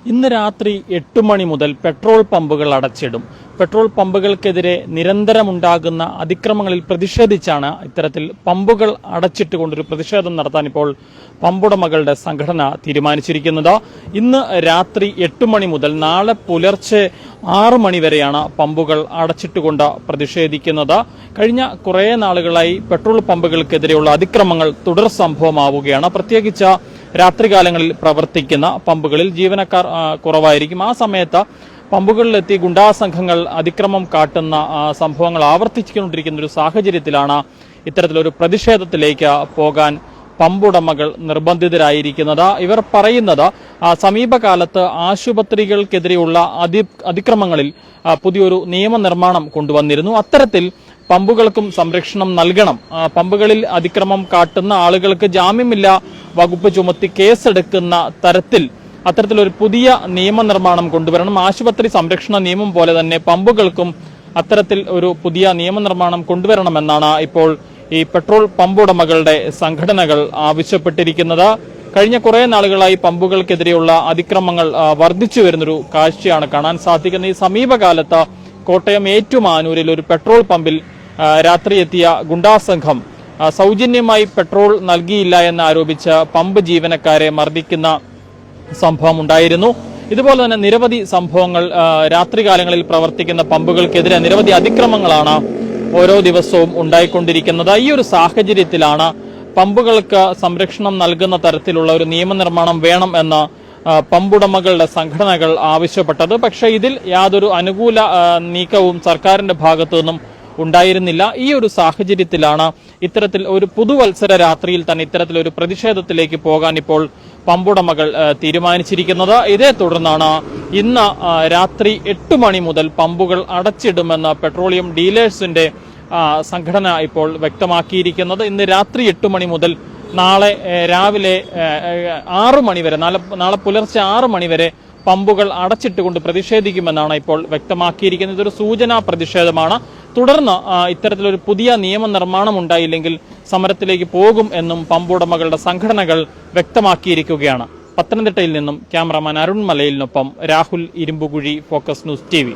ഇന്ന് രാത്രി 8 മണി മുതൽ പെട്രോൾ പമ്പുകൾ അടച്ചിടും. പെട്രോൾ പമ്പുകൾക്കെതിരെ നിരന്തരമുണ്ടാകുന്ന അതിക്രമങ്ങളിൽ പ്രതിഷേധിച്ചാണ് ഇത്തരത്തിൽ പമ്പുകൾ അടച്ചിട്ടുകൊണ്ടൊരു പ്രതിഷേധം നടത്താൻ ഇപ്പോൾ പമ്പുടമകളുടെ സംഘടന തീരുമാനിച്ചിരിക്കുന്നത്. ഇന്ന് രാത്രി 8 മണി മുതൽ നാളെ പുലർച്ചെ 6 മണി വരെയാണ് പമ്പുകൾ അടച്ചിട്ടുകൊണ്ട് പ്രതിഷേധിക്കുന്നത്. കഴിഞ്ഞ കുറേ നാളുകളായി പെട്രോൾ പമ്പുകൾക്കെതിരെയുള്ള അതിക്രമങ്ങൾ തുടർ സംഭവമാവുകയാണ്. പ്രത്യേകിച്ച് രാത്രികാലങ്ങളിൽ പ്രവർത്തിക്കുന്ന പമ്പുകളിൽ ജീവനക്കാർ കുറവായിരിക്കും. ആ സമയത്ത് പമ്പുകളിലെത്തി ഗുണ്ടാസംഘങ്ങൾ അതിക്രമം കാട്ടുന്ന സംഭവങ്ങൾ ആവർത്തിച്ചുകൊണ്ടിരിക്കുന്ന ഒരു സാഹചര്യത്തിലാണ് ഇത്തരത്തിലൊരു പ്രതിഷേധത്തിലേക്ക് പോകാൻ പമ്പുടമകൾ നിർബന്ധിതരായിരിക്കുന്നത്. ഇവർ പറയുന്നത് സമീപകാലത്ത് ആശുപത്രികൾക്കെതിരെയുള്ള അതിക്രമങ്ങളിൽ പുതിയൊരു നിയമനിർമ്മാണം കൊണ്ടുവന്നിരുന്നു. അത്തരത്തിൽ പമ്പുകൾക്കും സംരക്ഷണം നൽകണം. പമ്പുകളിൽ അതിക്രമം കാട്ടുന്ന ആളുകൾക്ക് ജാമ്യമില്ലാ വകുപ്പ് ചുമത്തി കേസെടുക്കുന്ന തരത്തിൽ അത്തരത്തിലൊരു പുതിയ നിയമനിർമ്മാണം കൊണ്ടുവരണം. ആശുപത്രി സംരക്ഷണ നിയമം പോലെ തന്നെ പമ്പുകൾക്കും അത്തരത്തിൽ ഒരു പുതിയ നിയമനിർമ്മാണം കൊണ്ടുവരണമെന്നാണ് ഇപ്പോൾ ഈ പെട്രോൾ പമ്പുടമകളുടെ സംഘടനകൾ ആവശ്യപ്പെട്ടിരിക്കുന്നത്. കഴിഞ്ഞ കുറെ നാളുകളായി പമ്പുകൾക്കെതിരെയുള്ള അതിക്രമങ്ങൾ വർദ്ധിച്ചു വരുന്നൊരു കാഴ്ചയാണ് കാണാൻ സാധിക്കുന്നത്. ഈ സമീപകാലത്ത് കോട്ടയം ഏറ്റുമാനൂരിൽ ഒരു പെട്രോൾ പമ്പിൽ രാത്രി എത്തിയ ഗുണ്ടാസംഘം സൗജന്യമായി പെട്രോൾ നൽകിയില്ല എന്നാരോപിച്ച് പമ്പ് ജീവനക്കാരെ മർദ്ദിക്കുന്ന സംഭവം ഉണ്ടായിരുന്നു. ഇതുപോലെ തന്നെ നിരവധി സംഭവങ്ങൾ രാത്രികാലങ്ങളിൽ പ്രവർത്തിക്കുന്ന പമ്പുകൾക്കെതിരെ നിരവധി അതിക്രമങ്ങളാണ് ഓരോ ദിവസവും ഉണ്ടായിക്കൊണ്ടിരിക്കുന്നത്. ഈ ഒരു സാഹചര്യത്തിലാണ് പമ്പുകൾക്ക് സംരക്ഷണം നൽകുന്ന തരത്തിലുള്ള ഒരു നിയമനിർമ്മാണം വേണം എന്ന് പമ്പുടമകളുടെ സംഘടനകൾ ആവശ്യപ്പെട്ടത്. പക്ഷേ ഇതിൽ യാതൊരു അനുകൂല നീക്കവും സർക്കാരിന്റെ ഭാഗത്തു നിന്നും ഉണ്ടായിരുന്നില്ല. ഈ ഒരു സാഹചര്യത്തിലാണ് ഇത്തരത്തിൽ ഒരു പുതുവത്സര രാത്രിയിൽ തന്നെ ഇത്തരത്തിലൊരു പ്രതിഷേധത്തിലേക്ക് പോകാൻ ഇപ്പോൾ പമ്പുടമകൾ തീരുമാനിച്ചിരിക്കുന്നത്. ഇതേ തുടർന്നാണ് ഇന്ന് രാത്രി 8 മണി മുതൽ പമ്പുകൾ അടച്ചിടുമെന്ന് പെട്രോളിയം ഡീലേഴ്സിന്റെ സംഘടന ഇപ്പോൾ വ്യക്തമാക്കിയിരിക്കുന്നത്. ഇന്ന് രാത്രി 8 മണി മുതൽ നാളെ രാവിലെ 6 മണി വരെ നാളെ പുലർച്ചെ 6 മണി വരെ പമ്പുകൾ അടച്ചിട്ടുകൊണ്ട് പ്രതിഷേധിക്കുമെന്നാണ് ഇപ്പോൾ വ്യക്തമാക്കിയിരിക്കുന്നത്. ഇതൊരു സൂചനാ പ്രതിഷേധമാണ്. തുടർന്ന് ഇത്തരത്തിലൊരു പുതിയ നിയമനിർമ്മാണം ഉണ്ടായില്ലെങ്കിൽ സമരത്തിലേക്ക് പോകും എന്നും പമ്പുടമകളുടെ സംഘടനകൾ വ്യക്തമാക്കിയിരിക്കുകയാണ്. പത്തനംതിട്ടയിൽ നിന്നും ക്യാമറാമാൻ അരുൺ മലയിലിനൊപ്പം Rahul Irumpukuzhi, focus news TV.